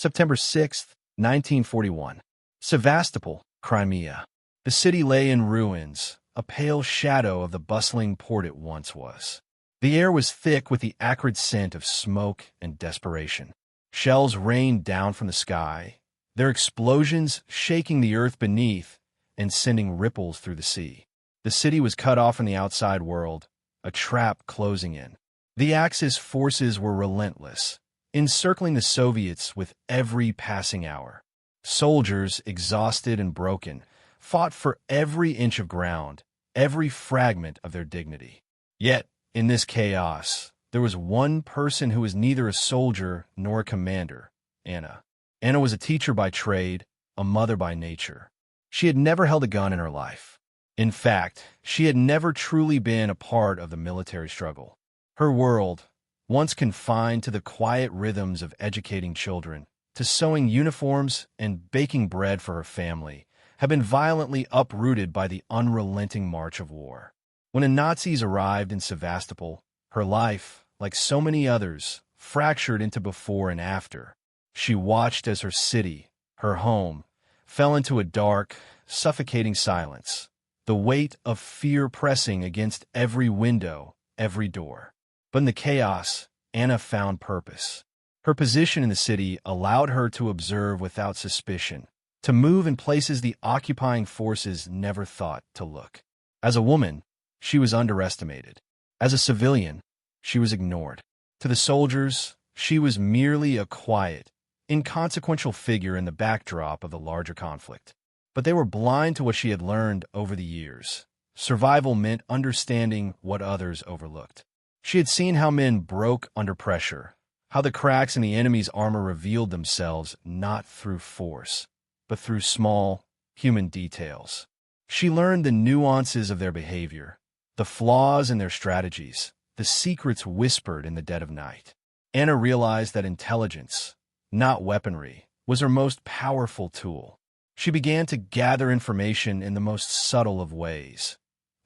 September 6, 1941. Sevastopol, Crimea. The city lay in ruins, a pale shadow of the bustling port it once was. The air was thick with the acrid scent of smoke and desperation. Shells rained down from the sky, their explosions shaking the earth beneath and sending ripples through the sea. The city was cut off from the outside world, a trap closing in. The Axis forces were relentless, encircling the Soviets with every passing hour. Soldiers, exhausted and broken, fought for every inch of ground, every fragment of their dignity. Yet, in this chaos, there was one person who was neither a soldier nor a commander, Anna. Anna was a teacher by trade, a mother by nature. She had never held a gun in her life. In fact, she had never truly been a part of the military struggle. Her world, once confined to the quiet rhythms of educating children, to sewing uniforms and baking bread for her family, had been violently uprooted by the unrelenting march of war. When the Nazis arrived in Sevastopol, her life, like so many others, fractured into before and after. She watched as her city, her home, fell into a dark, suffocating silence, the weight of fear pressing against every window, every door. But in the chaos, Anna found purpose. Her position in the city allowed her to observe without suspicion, to move in places the occupying forces never thought to look. As a woman, she was underestimated. As a civilian, she was ignored. To the soldiers, she was merely a quiet, inconsequential figure in the backdrop of the larger conflict. But they were blind to what she had learned over the years. Survival meant understanding what others overlooked. She had seen how men broke under pressure, how the cracks in the enemy's armor revealed themselves not through force, but through small, human details. She learned the nuances of their behavior, the flaws in their strategies, the secrets whispered in the dead of night. Anna realized that intelligence, not weaponry, was her most powerful tool. She began to gather information in the most subtle of ways,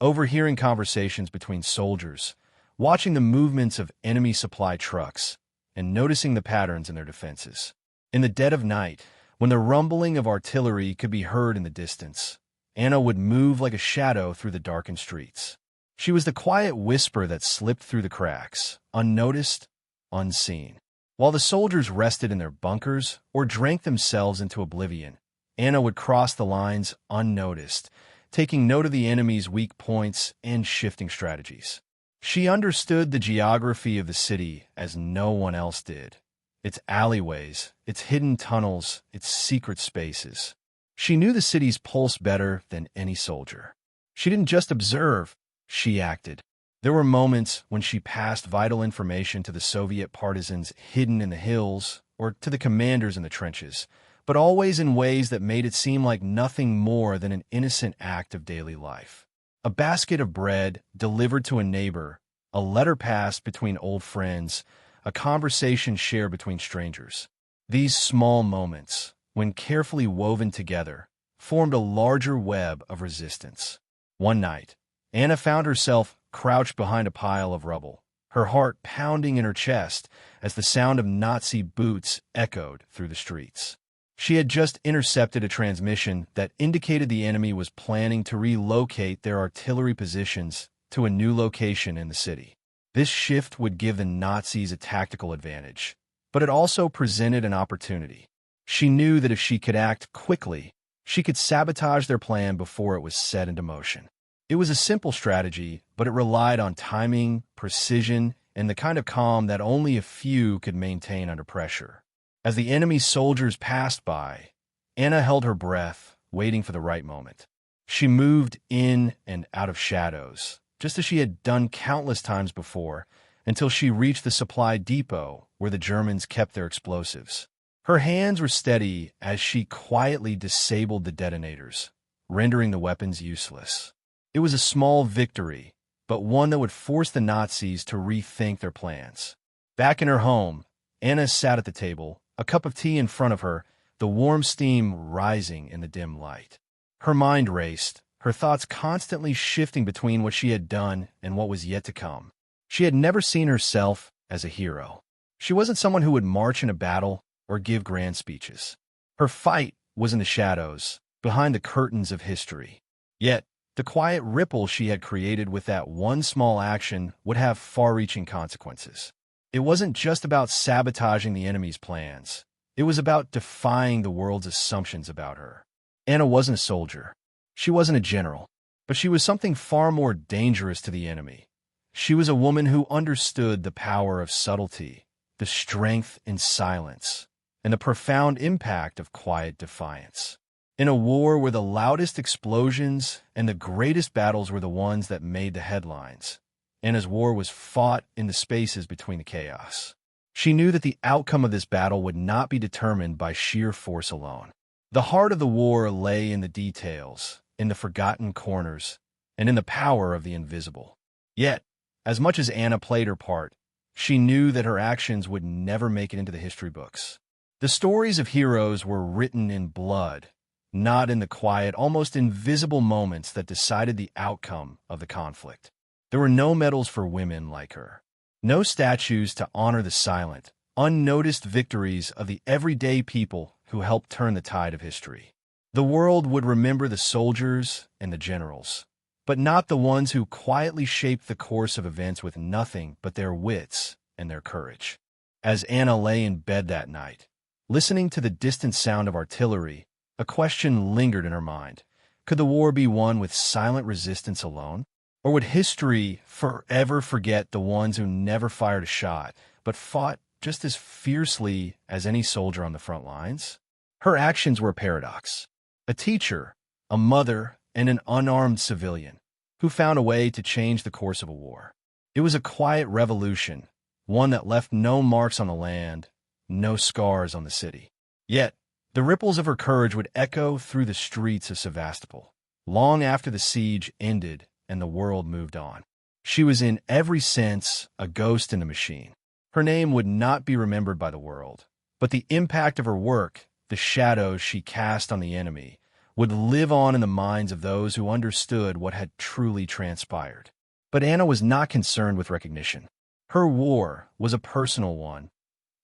overhearing conversations between soldiers, watching the movements of enemy supply trucks, and noticing the patterns in their defenses. In the dead of night, when the rumbling of artillery could be heard in the distance, Anna would move like a shadow through the darkened streets. She was the quiet whisper that slipped through the cracks, unnoticed, unseen. While the soldiers rested in their bunkers or drank themselves into oblivion, Anna would cross the lines unnoticed, taking note of the enemy's weak points and shifting strategies. She understood the geography of the city as no one else did. Its alleyways, its hidden tunnels, its secret spaces. She knew the city's pulse better than any soldier. She didn't just observe, she acted. There were moments when she passed vital information to the Soviet partisans hidden in the hills or to the commanders in the trenches, but always in ways that made it seem like nothing more than an innocent act of daily life. A basket of bread delivered to a neighbor, a letter passed between old friends, a conversation shared between strangers. These small moments, when carefully woven together, formed a larger web of resistance. One night, Anna found herself crouched behind a pile of rubble, her heart pounding in her chest as the sound of Nazi boots echoed through the streets. She had just intercepted a transmission that indicated the enemy was planning to relocate their artillery positions to a new location in the city. This shift would give the Nazis a tactical advantage, but it also presented an opportunity. She knew that if she could act quickly, she could sabotage their plan before it was set into motion. It was a simple strategy, but it relied on timing, precision, and the kind of calm that only a few could maintain under pressure. As the enemy's soldiers passed by, Anna held her breath, waiting for the right moment. She moved in and out of shadows, just as she had done countless times before, until she reached the supply depot where the Germans kept their explosives. Her hands were steady as she quietly disabled the detonators, rendering the weapons useless. It was a small victory, but one that would force the Nazis to rethink their plans. Back in her home, Anna sat at the table, a cup of tea in front of her, the warm steam rising in the dim light. Her mind raced, her thoughts constantly shifting between what she had done and what was yet to come. She had never seen herself as a hero. She wasn't someone who would march in a battle, or give grand speeches. Her fight was in the shadows, behind the curtains of history. Yet, the quiet ripple she had created with that one small action would have far-reaching consequences. It wasn't just about sabotaging the enemy's plans. It was about defying the world's assumptions about her. Anna wasn't a soldier. She wasn't a general. But she was something far more dangerous to the enemy. She was a woman who understood the power of subtlety, the strength in silence, and the profound impact of quiet defiance. In a war where the loudest explosions and the greatest battles were the ones that made the headlines, Anna's war was fought in the spaces between the chaos. She knew that the outcome of this battle would not be determined by sheer force alone. The heart of the war lay in the details, in the forgotten corners, and in the power of the invisible. Yet, as much as Anna played her part, she knew that her actions would never make it into the history books. The stories of heroes were written in blood, not in the quiet, almost invisible moments that decided the outcome of the conflict. There were no medals for women like her, no statues to honor the silent, unnoticed victories of the everyday people who helped turn the tide of history. The world would remember the soldiers and the generals, but not the ones who quietly shaped the course of events with nothing but their wits and their courage. As Anna lay in bed that night, listening to the distant sound of artillery, a question lingered in her mind. Could the war be won with silent resistance alone? Or would history forever forget the ones who never fired a shot, but fought just as fiercely as any soldier on the front lines? Her actions were a paradox. A teacher, a mother, and an unarmed civilian who found a way to change the course of a war. It was a quiet revolution, one that left no marks on the land, no scars on the city. Yet, the ripples of her courage would echo through the streets of Sevastopol, long after the siege ended and the world moved on. She was in every sense a ghost in the machine. Her name would not be remembered by the world, but the impact of her work, the shadows she cast on the enemy, would live on in the minds of those who understood what had truly transpired. But Anna was not concerned with recognition. Her war was a personal one,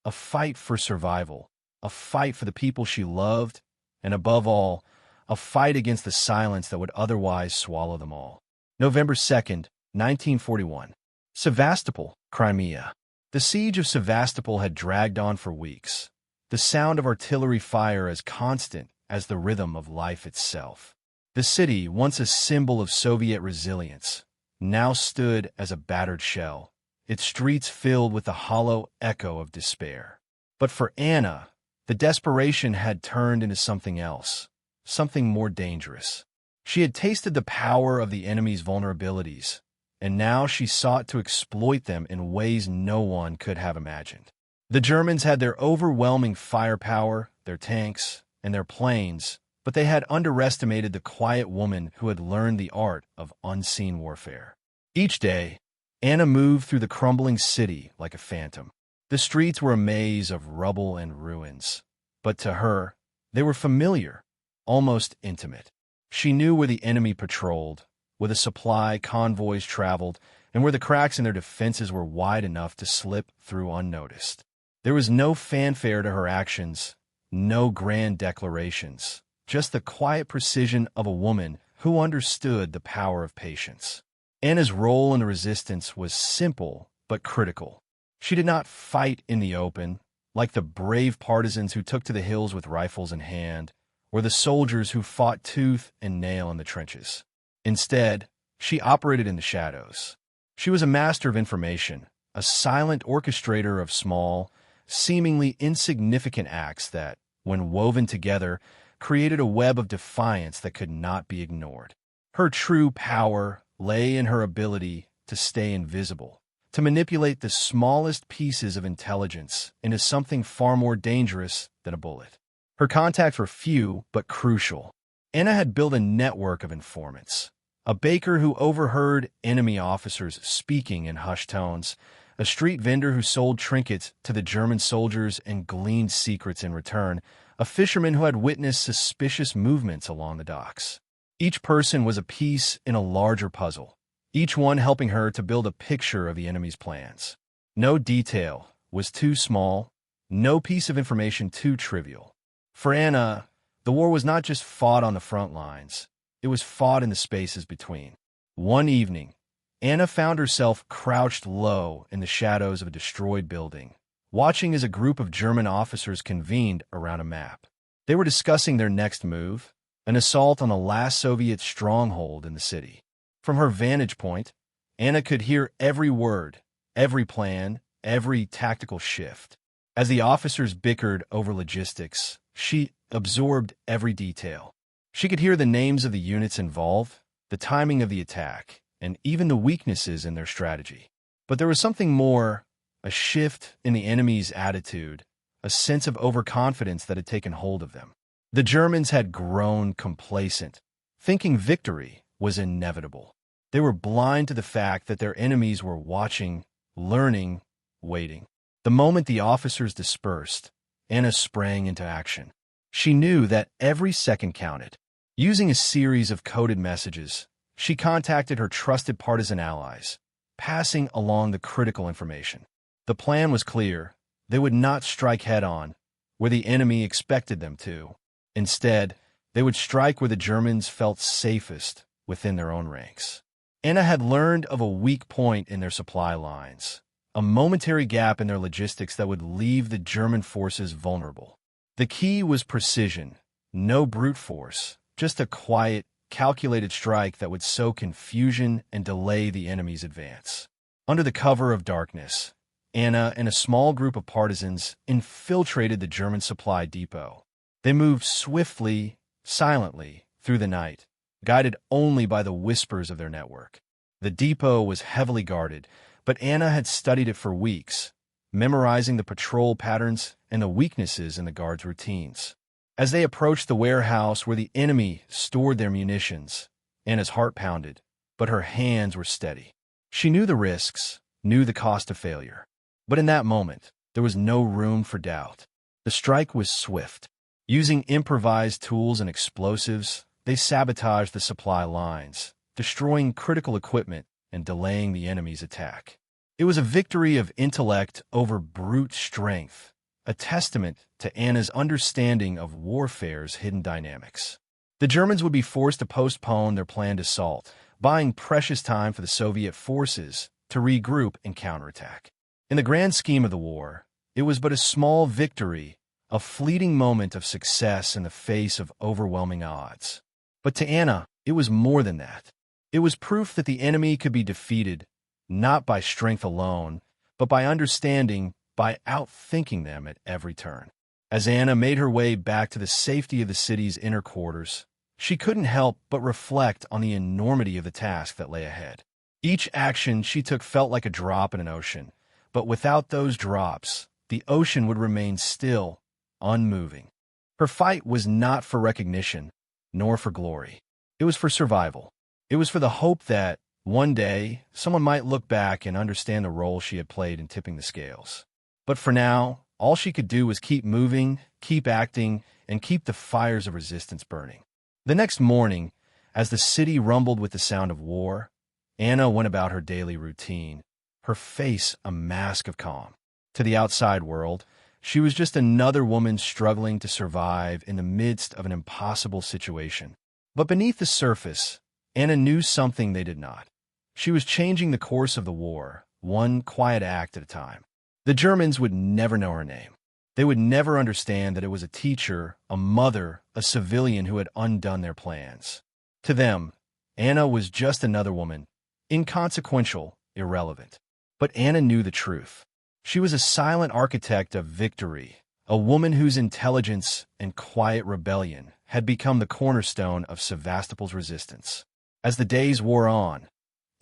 a fight for survival, a fight for the people she loved, and above all, a fight against the silence that would otherwise swallow them all. November 2nd, 1941. Sevastopol, Crimea. The siege of Sevastopol had dragged on for weeks, the sound of artillery fire as constant as the rhythm of life itself. The city, once a symbol of Soviet resilience, now stood as a battered shell, its streets filled with the hollow echo of despair. But for Anna, the desperation had turned into something else, something more dangerous. She had tasted the power of the enemy's vulnerabilities, and now she sought to exploit them in ways no one could have imagined. The Germans had their overwhelming firepower, their tanks, and their planes, but they had underestimated the quiet woman who had learned the art of unseen warfare. Each day, Anna moved through the crumbling city like a phantom. The streets were a maze of rubble and ruins, but to her, they were familiar, almost intimate. She knew where the enemy patrolled, where the supply convoys traveled, and where the cracks in their defenses were wide enough to slip through unnoticed. There was no fanfare to her actions, no grand declarations, just the quiet precision of a woman who understood the power of patience. Anna's role in the resistance was simple but critical. She did not fight in the open, like the brave partisans who took to the hills with rifles in hand, or the soldiers who fought tooth and nail in the trenches. Instead, she operated in the shadows. She was a master of information, a silent orchestrator of small, seemingly insignificant acts that, when woven together, created a web of defiance that could not be ignored. Her true power lay in her ability to stay invisible, to manipulate the smallest pieces of intelligence into something far more dangerous than a bullet. Her contacts were few but crucial. Anna had built a network of informants, a baker who overheard enemy officers speaking in hushed tones, a street vendor who sold trinkets to the German soldiers and gleaned secrets in return, a fisherman who had witnessed suspicious movements along the docks. Each person was a piece in a larger puzzle, each one helping her to build a picture of the enemy's plans. No detail was too small, no piece of information too trivial. For Anna, the war was not just fought on the front lines, it was fought in the spaces between. One evening, Anna found herself crouched low in the shadows of a destroyed building, watching as a group of German officers convened around a map. They were discussing their next move, an assault on the last Soviet stronghold in the city. From her vantage point, Anna could hear every word, every plan, every tactical shift. As the officers bickered over logistics, she absorbed every detail. She could hear the names of the units involved, the timing of the attack, and even the weaknesses in their strategy. But there was something more, a shift in the enemy's attitude, a sense of overconfidence that had taken hold of them. The Germans had grown complacent, thinking victory was inevitable. They were blind to the fact that their enemies were watching, learning, waiting. The moment the officers dispersed, Anna sprang into action. She knew that every second counted. Using a series of coded messages, she contacted her trusted partisan allies, passing along the critical information. The plan was clear. They would not strike head-on, where the enemy expected them to. Instead, they would strike where the Germans felt safest, within their own ranks. Anna had learned of a weak point in their supply lines, a momentary gap in their logistics that would leave the German forces vulnerable. The key was precision, no brute force, just a quiet, calculated strike that would sow confusion and delay the enemy's advance. Under the cover of darkness, Anna and a small group of partisans infiltrated the German supply depot. They moved swiftly, silently, through the night, guided only by the whispers of their network. The depot was heavily guarded, but Anna had studied it for weeks, memorizing the patrol patterns and the weaknesses in the guards' routines. As they approached the warehouse where the enemy stored their munitions, Anna's heart pounded, but her hands were steady. She knew the risks, knew the cost of failure. But in that moment, there was no room for doubt. The strike was swift. Using improvised tools and explosives, they sabotaged the supply lines, destroying critical equipment and delaying the enemy's attack. It was a victory of intellect over brute strength, a testament to Anna's understanding of warfare's hidden dynamics. The Germans would be forced to postpone their planned assault, buying precious time for the Soviet forces to regroup and counterattack. In the grand scheme of the war, it was but a small victory, a fleeting moment of success in the face of overwhelming odds. But to Anna, it was more than that. It was proof that the enemy could be defeated, not by strength alone, but by understanding, by outthinking them at every turn. As Anna made her way back to the safety of the city's inner quarters, she couldn't help but reflect on the enormity of the task that lay ahead. Each action she took felt like a drop in an ocean, but without those drops, the ocean would remain still, unmoving. Her fight was not for recognition, nor for glory. It was for survival. It was for the hope that, one day, someone might look back and understand the role she had played in tipping the scales. But for now, all she could do was keep moving, keep acting, and keep the fires of resistance burning. The next morning, as the city rumbled with the sound of war, Anna went about her daily routine, her face a mask of calm. To the outside world, she was just another woman struggling to survive in the midst of an impossible situation. But beneath the surface, Anna knew something they did not. She was changing the course of the war, one quiet act at a time. The Germans would never know her name. They would never understand that it was a teacher, a mother, a civilian who had undone their plans. To them, Anna was just another woman, inconsequential, irrelevant. But Anna knew the truth. She was a silent architect of victory, a woman whose intelligence and quiet rebellion had become the cornerstone of Sevastopol's resistance. As the days wore on,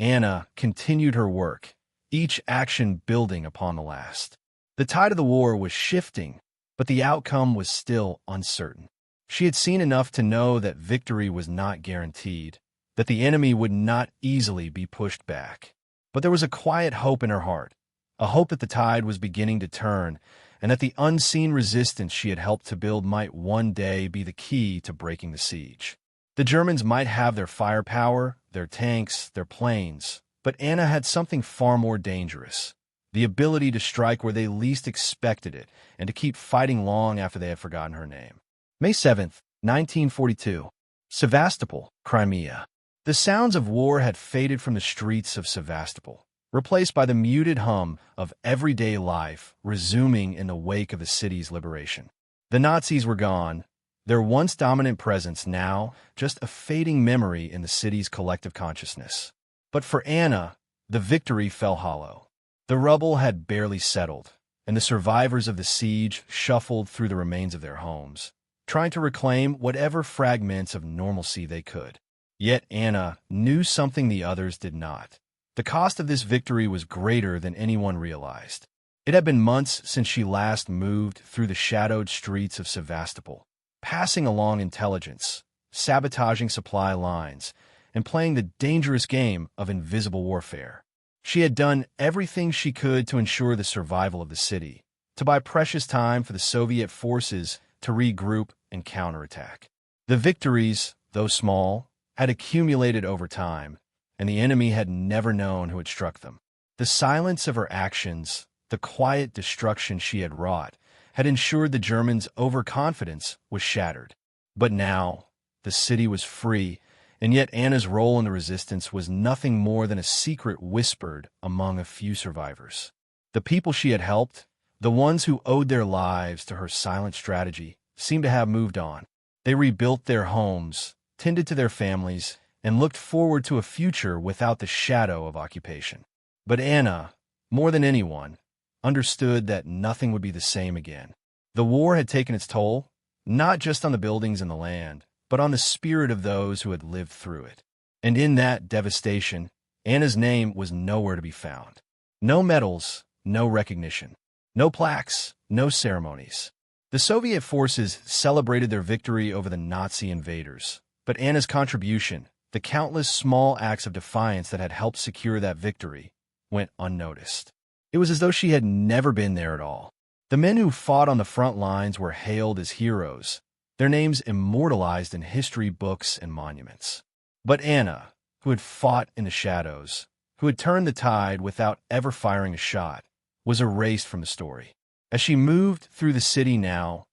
Anna continued her work, each action building upon the last. The tide of the war was shifting, but the outcome was still uncertain. She had seen enough to know that victory was not guaranteed, that the enemy would not easily be pushed back. But there was a quiet hope in her heart, a hope that the tide was beginning to turn, and that the unseen resistance she had helped to build might one day be the key to breaking the siege. The Germans might have their firepower, their tanks, their planes, but Anna had something far more dangerous: the ability to strike where they least expected it and to keep fighting long after they had forgotten her name. May 7th, 1942. Sevastopol, Crimea. The sounds of war had faded from the streets of Sevastopol, replaced by the muted hum of everyday life resuming in the wake of the city's liberation. The Nazis were gone, their once dominant presence now just a fading memory in the city's collective consciousness. But for Anna, the victory fell hollow. The rubble had barely settled, and the survivors of the siege shuffled through the remains of their homes, trying to reclaim whatever fragments of normalcy they could. Yet Anna knew something the others did not. The cost of this victory was greater than anyone realized. It had been months since she last moved through the shadowed streets of Sevastopol, passing along intelligence, sabotaging supply lines, and playing the dangerous game of invisible warfare. She had done everything she could to ensure the survival of the city, to buy precious time for the Soviet forces to regroup and counterattack. The victories, though small, had accumulated over time, and the enemy had never known who had struck them. The silence of her actions, the quiet destruction she had wrought, had ensured the Germans' overconfidence was shattered. But now, the city was free, and yet Anna's role in the resistance was nothing more than a secret whispered among a few survivors. The people she had helped, the ones who owed their lives to her silent strategy, seemed to have moved on. They rebuilt their homes, tended to their families, and looked forward to a future without the shadow of occupation. But Anna, more than anyone, understood that nothing would be the same again. The war had taken its toll, not just on the buildings and the land, but on the spirit of those who had lived through it. And in that devastation, Anna's name was nowhere to be found. No medals, no recognition, no plaques, no ceremonies. The Soviet forces celebrated their victory over the Nazi invaders, but Anna's contribution, the countless small acts of defiance that had helped secure that victory, went unnoticed. It was as though she had never been there at all. The men who fought on the front lines were hailed as heroes, their names immortalized in history books and monuments. But Anna, who had fought in the shadows, who had turned the tide without ever firing a shot, was erased from the story. As she moved through the city now,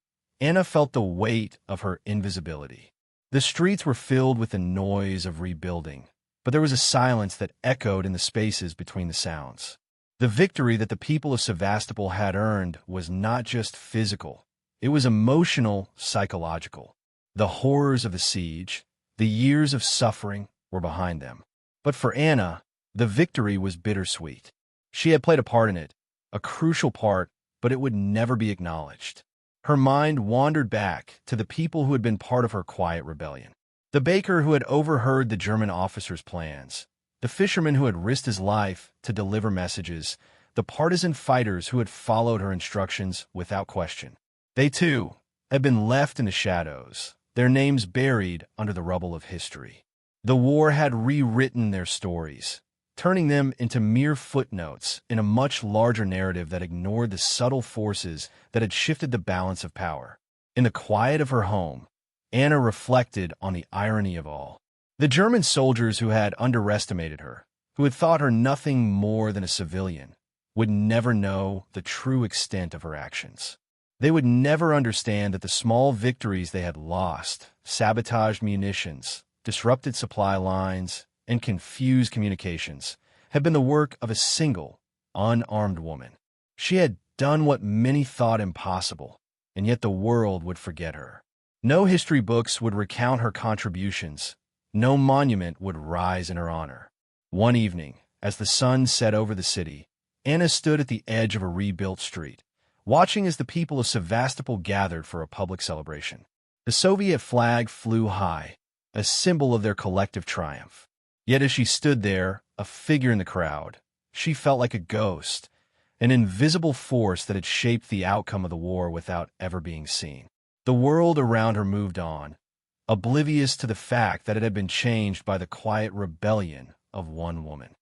Anna felt the weight of her invisibility. The streets were filled with the noise of rebuilding, but there was a silence that echoed in the spaces between the sounds. The victory that the people of Sevastopol had earned was not just physical, it was emotional, psychological. The horrors of the siege, the years of suffering were behind them. But for Anna, the victory was bittersweet. She had played a part in it, a crucial part, but it would never be acknowledged. Her mind wandered back to the people who had been part of her quiet rebellion. The baker who had overheard the German officers' plans, the fisherman who had risked his life to deliver messages, the partisan fighters who had followed her instructions without question. They, too, had been left in the shadows, their names buried under the rubble of history. The war had rewritten their stories, turning them into mere footnotes in a much larger narrative that ignored the subtle forces that had shifted the balance of power. In the quiet of her home, Anna reflected on the irony of all. The German soldiers who had underestimated her, who had thought her nothing more than a civilian, would never know the true extent of her actions. They would never understand that the small victories they had lost, sabotaged munitions, disrupted supply lines, and confused communications, had been the work of a single, unarmed woman. She had done what many thought impossible, and yet the world would forget her. No history books would recount her contributions. No monument would rise in her honor. One evening, as the sun set over the city, Anna stood at the edge of a rebuilt street, watching as the people of Sevastopol gathered for a public celebration. The Soviet flag flew high, a symbol of their collective triumph. Yet as she stood there, a figure in the crowd, she felt like a ghost, an invisible force that had shaped the outcome of the war without ever being seen. The world around her moved on, oblivious to the fact that it had been changed by the quiet rebellion of one woman.